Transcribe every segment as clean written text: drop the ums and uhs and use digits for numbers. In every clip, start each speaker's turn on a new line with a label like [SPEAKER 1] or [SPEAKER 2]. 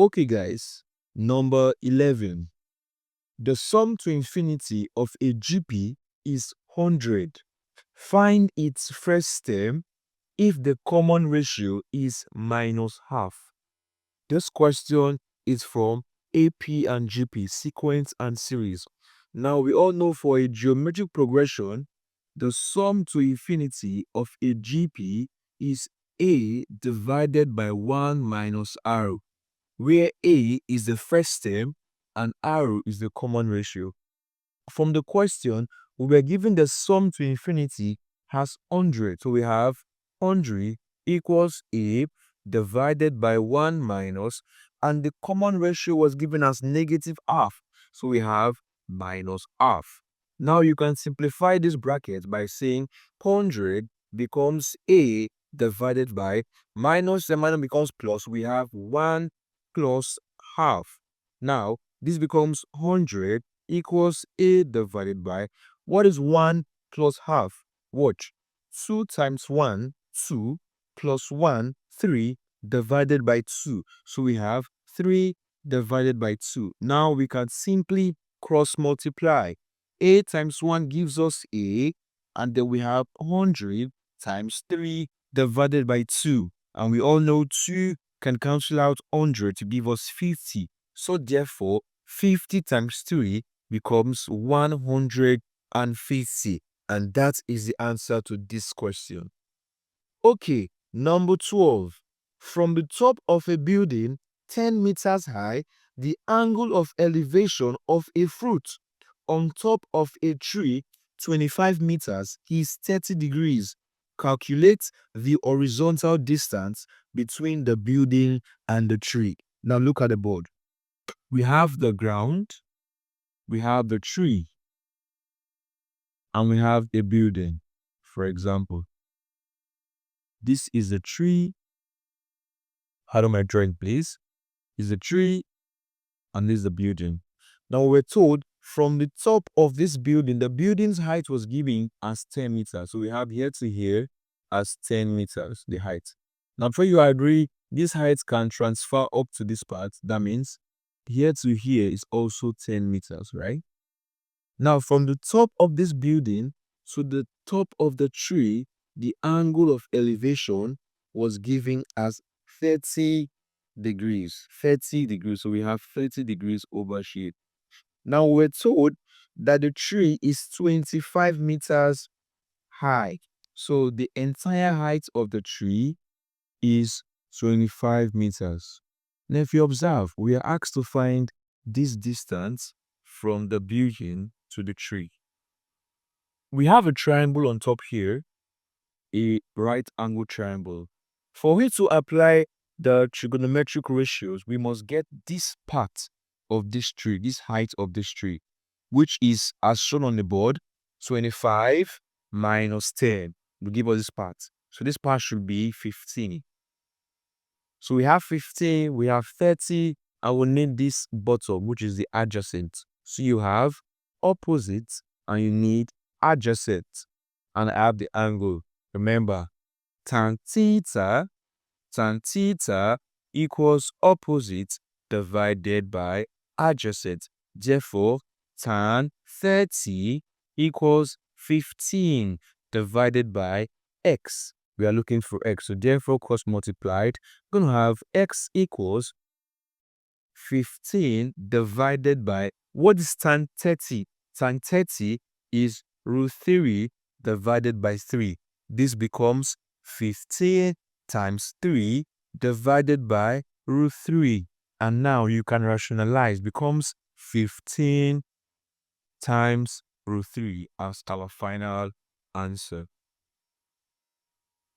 [SPEAKER 1] Okay guys, number 11. The sum to infinity of a GP is 100. Find its first term if the common ratio is minus half. This question is from AP and GP, sequence and series. Now we all know for a geometric progression, the sum to infinity of a GP is A divided by 1 minus R, where A is the first term and R is the common ratio. From the question, we were given the sum to infinity has 100. So we have 100 equals A divided by 1 minus, and the common ratio was given as negative half. So we have minus half. Now you can simplify this bracket by saying 100 becomes A divided by minus, the minus becomes plus. We have 1 plus half. Now this becomes 100 equals A divided by, what is 1 plus half? Watch. 2 times 1, 2, plus 1, 3, divided by 2. So we have 3 divided by 2. Now we can simply cross multiply. A times 1 gives us A, and then we have 100 times 3 divided by 2. And we all know 2 can cancel out 100 to give us 50. So therefore, 50 times 3 becomes 150. And that is the answer to this question. Okay, number 12. From the top of a building 10 meters high, the angle of elevation of a fruit on top of a tree 25 meters is 30 degrees. Calculate the horizontal distance between the building and the tree. Now look at the board. We have the ground, we have the tree, and we have a building. For example, this is the tree. How do I draw it, please? Is the tree, and this is the building. Now we're told from the top of this building, the building's height was given as 10 meters. So we have here to here as 10 meters, the height. Now before you agree, this height can transfer up to this part. That means here to here is also 10 meters, right? Now from the top of this building to the top of the tree, the angle of elevation was given as 30 degrees. 30 degrees. So we have 30 degrees over here. Now we're told that the tree is 25 meters high. So the entire height of the tree is 25 meters. Now if you observe, we are asked to find this distance from the building to the tree. We have a triangle on top here, a right angle triangle. For it to apply the trigonometric ratios, we must get this part of this tree, this height of this tree, which is as shown on the board, 25 minus 10 will give us this part. So this part should be 15. So we have 15, we have 30, and we need this bottom, which is the adjacent. So you have opposite and you need adjacent. And I have the angle. Remember, tan theta equals opposite divided by adjacent. Therefore, tan 30 equals 15 divided by x. We are looking for x. So therefore, cross multiplied, we're going to have x equals 15 divided by, what is tan 30? Tan 30 is root 3 divided by 3. This becomes 15 times 3 divided by root 3. And now you can rationalize, becomes 15 times root 3 as our final answer.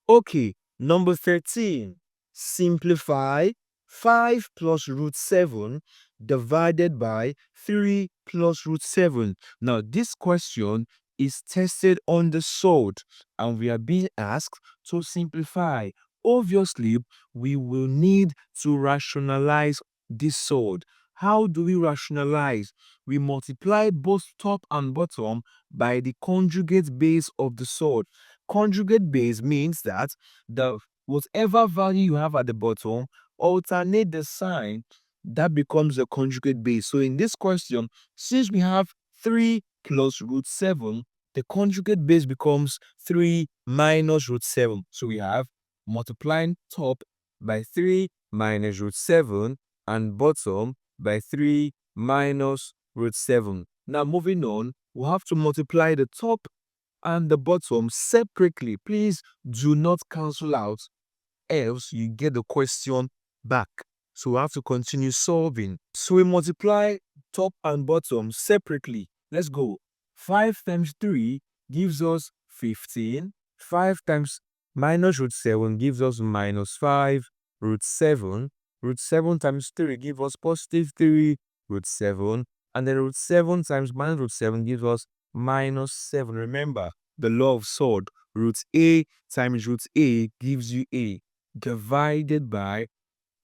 [SPEAKER 1] Okay, number 13. Simplify 5 plus root 7 divided by 3 plus root 7. Now, this question is tested on the surd, and we are being asked to simplify. Obviously, we will need to rationalize this surd. How do we rationalize? We multiply both top and bottom by the conjugate base of the surd. Conjugate base means that the whatever value you have at the bottom, alternate the sign that becomes the conjugate base. So in this question, since we have 3 plus root 7, the conjugate base becomes 3 minus root 7. So we have multiplying top by 3 minus root 7 and bottom by 3 minus root 7. Now moving on, we'll have to multiply the top and the bottom separately. Please do not cancel out, else you get the question back. So we have to continue solving. So we multiply top and bottom separately. Let's go. 5 times 3 gives us 15. 5 times minus root 7 gives us minus 5 root 7. Root 7 times 3 gives us positive 3 root 7. And then root 7 times minus root 7 gives us minus 7. Remember the law of surd. Root a times root a gives you a, divided by,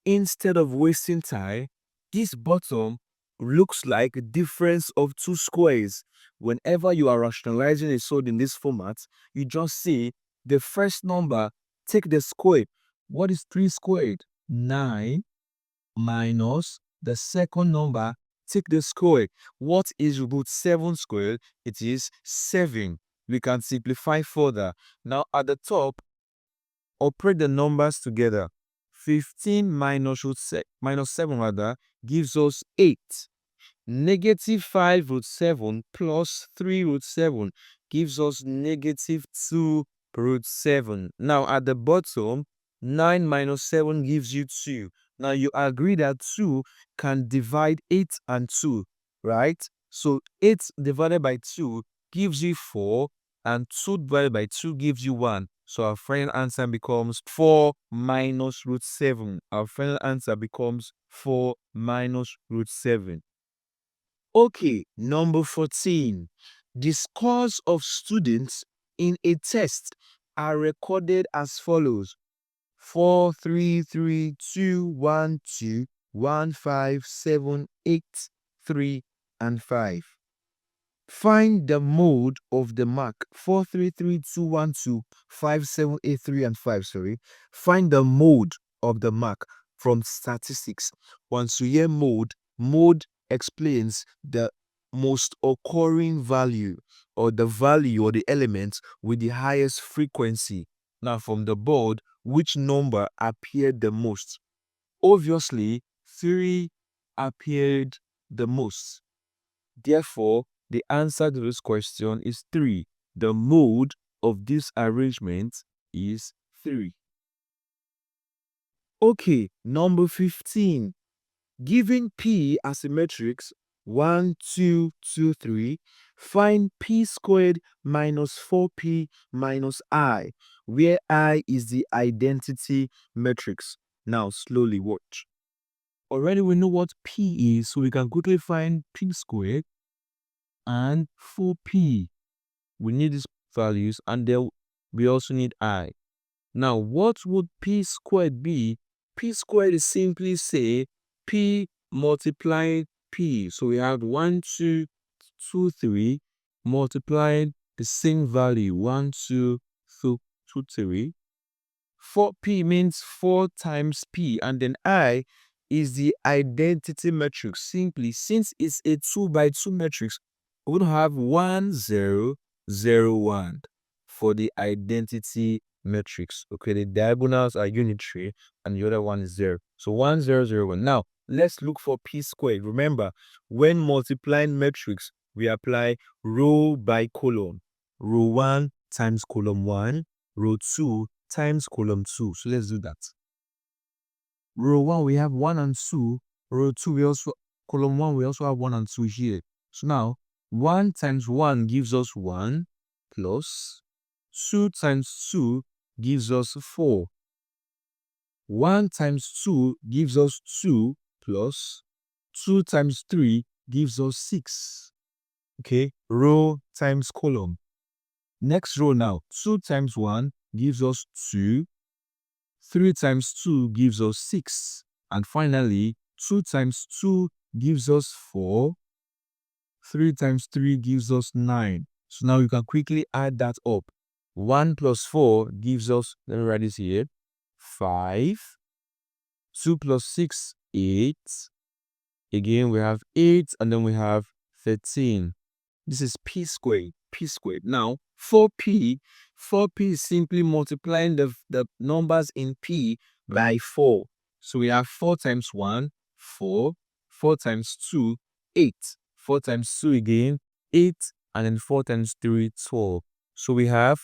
[SPEAKER 1] instead of wasting time, this bottom looks like a difference of two squares. Whenever you are rationalizing a surd in this format, you just see the first number, take the square. What is 3 squared? 9 minus the second number, take the square. What is root 7 squared? It is 7. We can simplify further. Now at the top, operate the numbers together. 15 minus minus 7 rather gives us 8. Negative 5 root 7 plus 3 root 7 gives us negative 2 root 7. Now at the bottom, 9 minus 7 gives you 2. Now you agree that 2 can divide 8 and 2, right? So 8 divided by 2 gives you 4, and 2 divided by 2 gives you 1. So our final answer becomes 4 minus root 7. Our final answer becomes 4 minus root 7. Okay, number 14. The scores of students in a test are recorded as follows: 4, 3, 3, 2, 1, 2, 1, 5, 7, 8, 3, and 5. Find the mode of the mark. 4, 3, 3, 2, 1, 2, 5, 7, 8, 3, and 5. Sorry. Find the mode of the mark from statistics. Once you hear mode, mode explains the most occurring value, or the value or the element with the highest frequency. Now from the board, which number appeared the most? Obviously, 3 appeared the most. Therefore, the answer to this question is 3. The mode of this arrangement is 3. Okay, number 15. Given P as a matrix 1, 2, 2, 3, find P squared minus 4P minus I, where I is the identity matrix. Now, slowly watch. Already we know what P is, so we can quickly find P squared and 4P. We need these values, and then we also need I. Now, what would P squared be? P squared is simply say P multiplied P. So we have 1, 2, 2, 3 multiplying the same value 1, 2, 2, 2, 3. 4P means 4 times P, and then I is the identity matrix. Simply, since it's a 2 by 2 matrix, we will have 1, 0, 0, 1 for the identity matrix. Okay, the diagonals are unitary and the other one is 0. So 1, 0, 0, 1. Now, let's look for P squared. Remember, when multiplying matrix, we apply row by column. Row 1 times column 1, row 2 times column 2. So let's do that. Row 1, we have 1 and 2. Row 2, we also, column 1, we also have 1 and 2 here. So now, 1 times 1 gives us 1, plus 2 times 2 gives us 4. 1 times 2 gives us 2, plus 2 times 3 gives us 6. Okay, row times column. Next row now, 2 times 1 gives us 2. 3 times 2 gives us 6. And finally, 2 times 2 gives us 4. 3 times 3 gives us 9. So now you can quickly add that up. 1 plus 4 gives us, let me write this here, 5. 2 plus 6, 8. Again, we have 8, and then we have 13. This is p squared, p squared. Now, 4p is simply multiplying the numbers in p by 4. So we have 4 times 1, 4, 4 times 2, 8, 4 times 2 again, 8, and then 4 times 3, 12. So we have,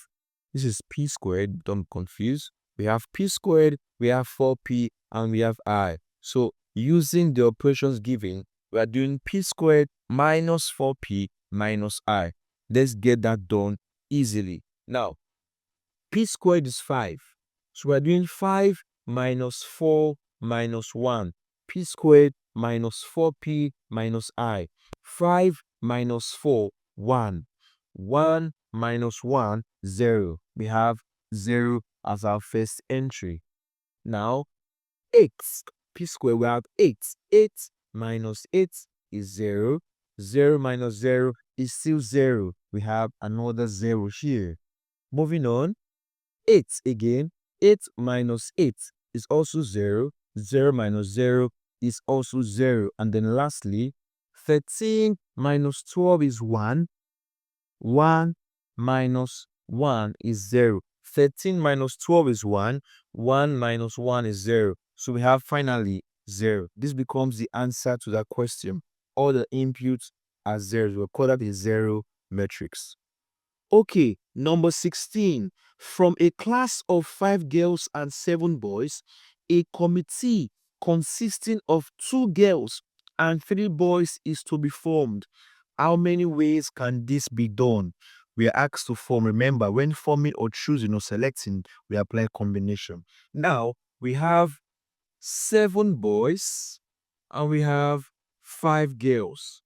[SPEAKER 1] this is p squared, don't confuse. We have p squared, we have 4p, and we have I. So using the operations given, we are doing p squared minus 4p minus I. Let's get that done easily. Now, p squared is 5. So we're doing 5 minus 4 minus 1. P squared minus 4p minus I. 5 minus 4, 1. 1 minus 1, 0. We have 0 as our first entry. Now, 8. P squared, we have 8. 8 minus 8 is 0. 0 minus 0 is still 0. We have another 0 here. Moving on, 8 again. 8 minus 8 is also 0. 0 minus 0 is also 0. And then lastly, 13 minus 12 is 1. 1 minus 1 is 0. 13 minus 12 is 1. 1 minus 1 is 0. So we have finally 0. This becomes the answer to that question. All the inputs are zeros. We'll call that a zero matrix. Okay, number 16. From a class of 5 girls and 7 boys, a committee consisting of 2 girls and 3 boys is to be formed. How many ways can this be done? We are asked to form. Remember, when forming or choosing or selecting, we apply combination. Now, we have 7 boys and we have 5 girls.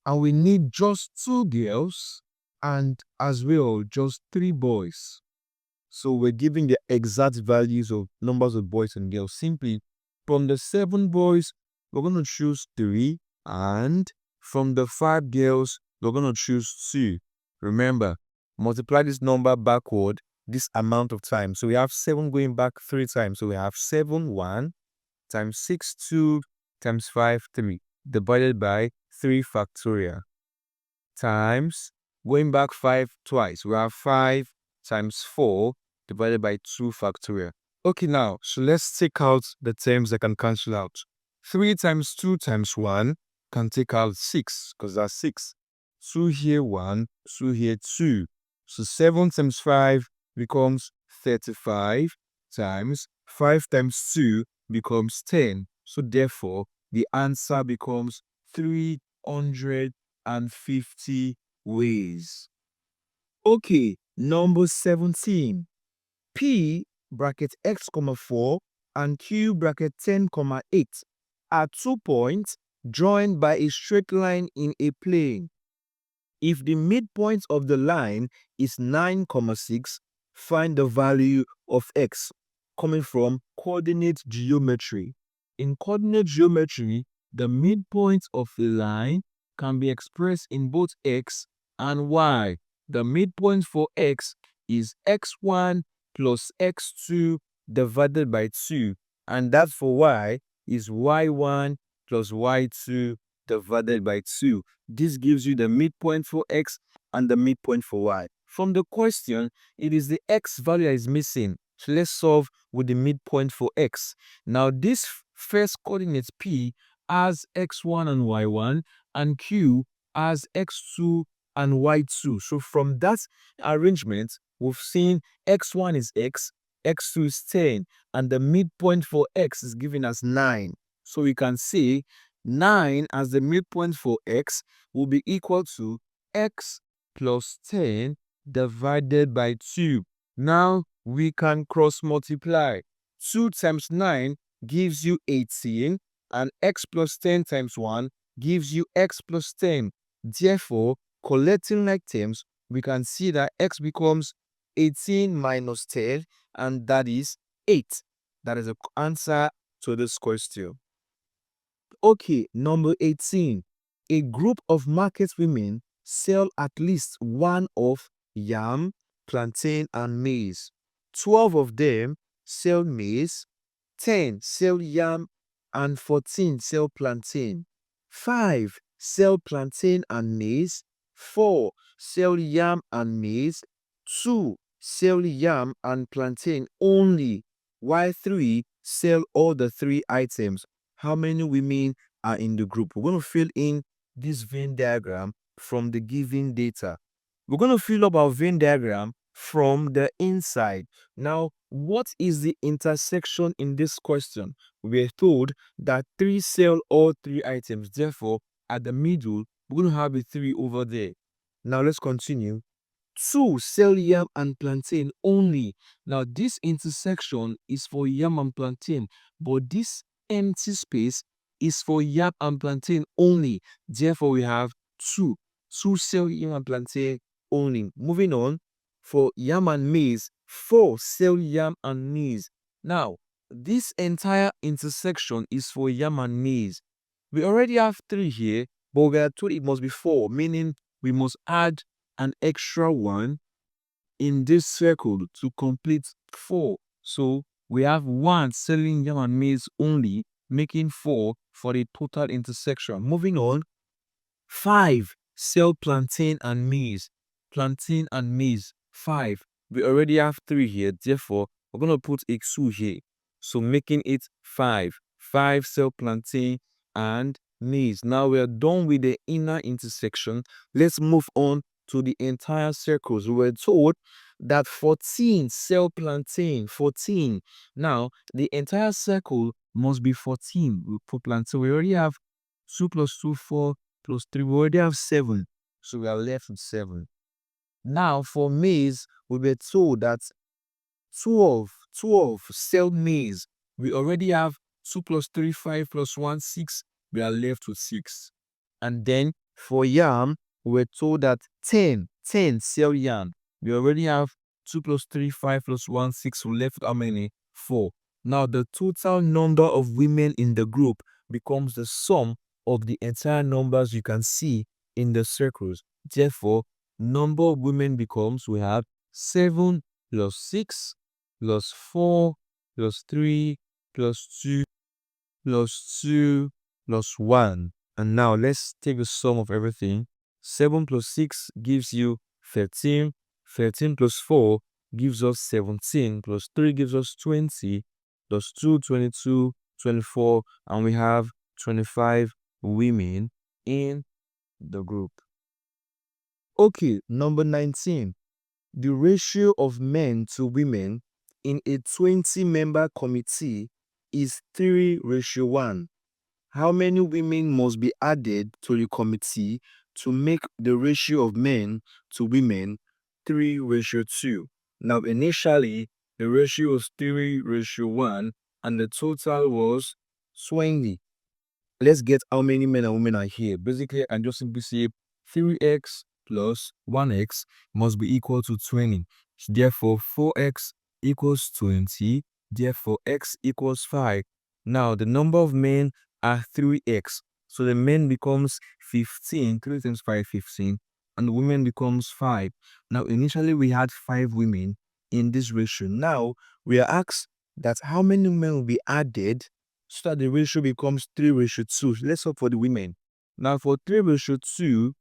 [SPEAKER 1] And we need just 2 girls and as well just 3 boys. So we're giving the exact values of numbers of boys and girls. Simply from the 7 boys, we're going to choose 3, and from the 5 girls, we're going to choose 2. Remember, multiply this number backward this amount of time. So we have 7 going back 3 times. So we have 7, 1 times 6, 2 times 5, 3 divided by 3 factorial times going back 5 twice. We have 5 times 4 divided by 2 factorial. Okay, now, so let's take out the terms that can cancel out. 3 times 2 times 1 can take out 6, because that's 6. 2 here, 1, 2 here, 2. So 7 times 5 becomes 35 times 5 times 2 becomes 10. So therefore, the answer becomes 350 ways. Okay, number 17. P bracket x comma 4 and Q bracket 10 comma 8 are 2 points joined by a straight line in a plane. If the midpoint of the line is 9, 6, find the value of x, coming from coordinate geometry. In coordinate geometry, the midpoint of the line can be expressed in both x and y. The midpoint for x is x1 plus x2 divided by 2, and that for y is y1 plus y2 divided by 2. This gives you the midpoint for x and the midpoint for y. From the question, it is the x value that is missing. So let's solve with the midpoint for x. Now this first coordinate P has x1 and y1, and Q has x2 and y2. So from that arrangement, we've seen x1 is x, x2 is 10, and the midpoint for x is given as 9. So we can say 9 as the midpoint for x will be equal to x plus 10 divided by 2. Now we can cross multiply. 2 times 9 gives you 18, and x plus 10 times 1 gives you x plus 10. Therefore, collecting like terms, we can see that x becomes 18 minus 10, and that is 8. That is the answer to this question. Okay, number 18. A group of market women sell at least one of yam, plantain, and maize. 12 of them sell maize, 10 sell yam, and 14 sell plantain. 5. Sell plantain and maize. 4. Sell yam and maize. 2. Sell yam and plantain only. While 3. Sell all the 3 items. How many women are in the group? We're going to fill in this Venn diagram from the given data. We're going to fill up our Venn diagram from the inside. Now, what is the intersection in this question? We are told that 3 sell all 3 items. Therefore, at the middle, we're going to have a 3 over there. Now, let's continue. 2 sell yam and plantain only. Now, this intersection is for yam and plantain, but this empty space is for yam and plantain only. Therefore, we have 2. 2 sell yam and plantain only. Moving on, for yam and maize, 4 sell yam and maize. Now, this entire intersection is for yam and maize. We already have 3 here, but we are told it must be 4, meaning we must add an extra 1 in this circle to complete 4. So we have 1 selling yam and maize only, making 4 for the total intersection. Moving on, 5 sell plantain and maize. Plantain and maize, 5. We already have 3 here, therefore we're going to put a 2 here. So making it 5. 5 sell plantain and maize. Now we are done with the inner intersection. Let's move on to the entire circles. We were told that 14 sell plantain. 14. Now the entire circle must be 14. We put plantain. We already have 2 plus 2, 4 plus 3. We already have 7. So we are left with 7. Now for maize, we were told that 12 sell maize. We already have 2 plus 3, 5 plus 1, 6. We are left with 6. And then for yam, we were told that 10 sell yam. We already have 2 plus 3, 5 plus 1, 6. We left with how many? 4. Now the total number of women in the group becomes the sum of the entire numbers you can see in the circles. Therefore, number of women becomes, we have 7 plus 6 plus 4 plus 3 plus 2 plus 2 plus 1. And now let's take the sum of everything. 7 plus 6 gives you 13. 13 plus 4 gives us 17. Plus 3 gives us 20. Plus 2, 22, 24. And we have 25 women in the group. Okay, number 19. The ratio of men to women in a 20-member committee is 3:1. How many women must be added to the committee to make the ratio of men to women 3:2? Now, initially, the ratio was 3:1 and the total was 20. Let's get how many men and women are here. Basically, I just simply say 3x plus 1x must be equal to 20. Therefore, 4x equals 20. Therefore, x equals 5. Now, the number of men are 3x. So the men becomes 15. 3 times 5, 15. And the women becomes 5. Now, initially, we had 5 women in this ratio. Now, we are asked that how many men will be added so that the ratio becomes 3:2. Let's hope for the women. Now, for 3:2,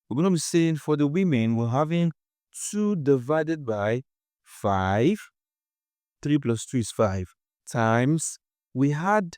[SPEAKER 1] we're going to be saying for the women, we're having 2 divided by 5. 3 plus 2 is 5. Times, we had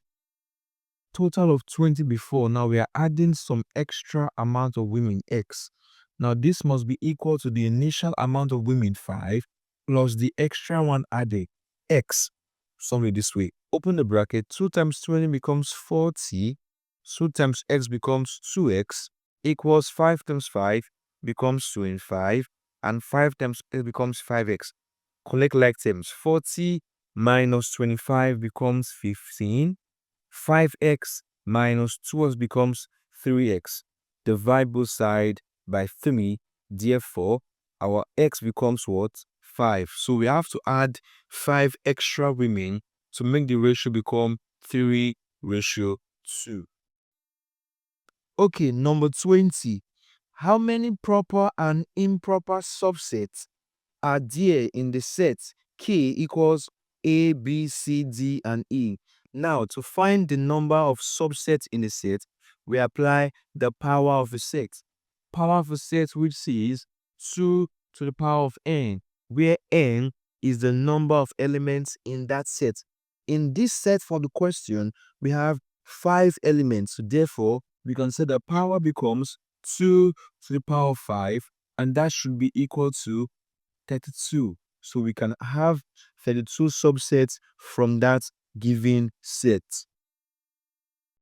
[SPEAKER 1] total of 20 before. Now we are adding some extra amount of women, x. Now this must be equal to the initial amount of women, 5, plus the extra one added, x. Sum it this way. Open the bracket. 2 times 20 becomes 40. 2 times x becomes 2x equals 5 times 5 becomes 25. And 5 times x becomes 5x. Collect like terms. 40 minus 25 becomes 15. 5x minus 2x becomes 3x. Divide both sides by 3. Therefore, our x becomes what? 5. So we have to add 5 extra women to make the ratio become 3:2. Okay, number 20. How many proper and improper subsets are there in the set K equals A, B, C, D, and E? Now, to find the number of subsets in a set, we apply the power of a set. Power of a set which is 2 to the power of n, where n is the number of elements in that set. In this set for the question, we have 5 elements. Therefore, we can say the power becomes 2 to the power of 5, and that should be equal to 32. So we can have 32 subsets from that given set.